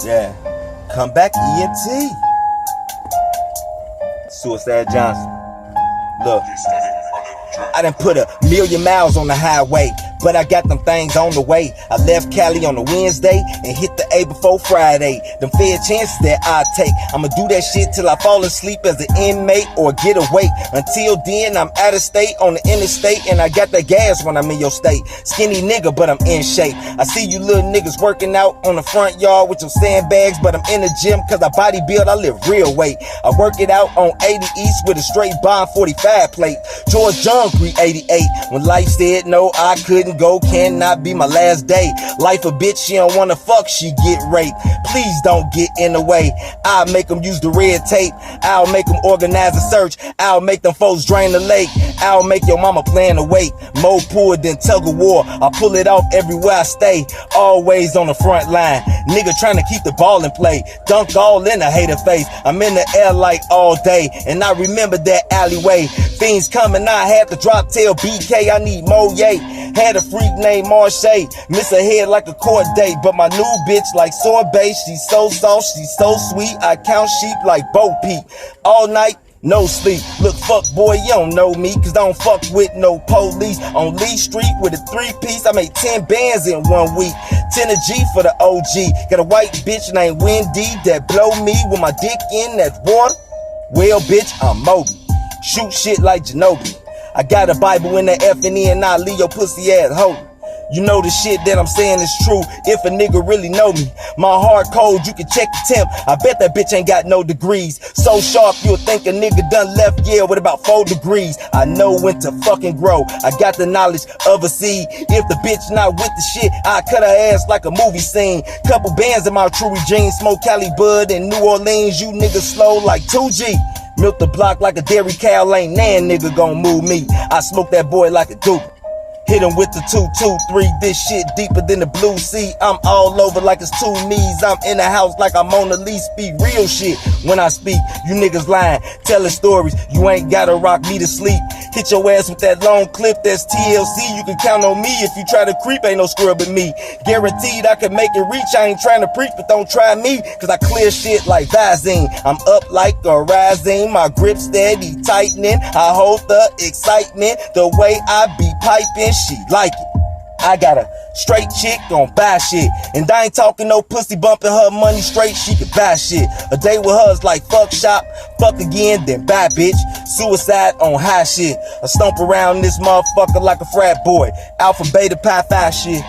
Yeah. Come back, ENT. Suicide Johnson. Look. I done put 1,000,000 miles on the highway, but I got them things on the way. I left Cali on a Wednesday and hit the A before Friday. Them fair chances that I take, I'ma do that shit till I fall asleep as an inmate or get away. Until then, I'm out of state on the interstate, and I got that gas when I'm in your state. Skinny nigga, but I'm in shape. I see you little niggas working out on the front yard with your sandbags, but I'm in the gym cause I body build, I live real weight. I work it out on 80 East with a straight Bond 45 plate. George John 388. When life said no, I couldn't go, cannot be my last day. Life a bitch, she don't wanna fuck, she get raped. Please don't get in the way. I'll make them use the red tape. I'll make them organize a search. I'll make them folks drain the lake. I'll make your mama plan to wait. More poor than tug of war. I pull it off everywhere I stay. Always on the front line. Nigga trying to keep the ball in play. Dunk all in a hater face. I'm in the air like all day, and I remember that alleyway. Fiends coming, I had to drop tail BK. I need more yay. Had a freak named Marche. Miss her head like a court date, but my new bitch like sorbet. She's so soft, she's so sweet. I count sheep like Bo Peep. All night, no sleep. Look, fuck boy, you don't know me, cause I don't fuck with no police. On Lee Street with a 3-piece, I made 10 bands in 1 week. 10 a G for the OG. Got a white bitch named Wendy that blow me with my dick in that water. Well, bitch, I'm Moby. Shoot shit like Ginobili. I got a Bible in the F&E and I leave your pussy ass holy. You know the shit that I'm saying is true if a nigga really know me. My hard code, you can check the temp. I bet that bitch ain't got no degrees. So sharp, you'll think a nigga done left Yale with about 4 degrees. I know when to fucking grow. I got the knowledge of a seed. If the bitch not with the shit, I cut her ass like a movie scene. Couple bands in my true jeans. Smoke Cali Bud in New Orleans. You niggas slow like 2G. Milk the block like a dairy cow, ain't nan nigga gon' move me. I smoke that boy like a doobie. Hit him with the 2-2-3, this shit deeper than the blue sea. I'm all over like it's 2 knees. I'm in the house like I'm on the lease. Speak real shit when I speak. You niggas lying, telling stories. You ain't gotta rock me to sleep. Hit your ass with that long clip, that's TLC. You can count on me if you try to creep, ain't no scrub in me. Guaranteed I can make it reach. I ain't trying to preach, but don't try me, cause I clear shit like Visine. I'm up like a rising, my grip steady tightening. I hold the excitement, the way I be piping, she like it. I got a straight chick gon' buy shit, and I ain't talking no pussy bumping her money straight, she can buy shit. A day with her is like fuck shop, fuck again, then bye bitch. Suicide on high shit. I stomp around this motherfucker like a frat boy. Alpha, beta, pi, phi shit.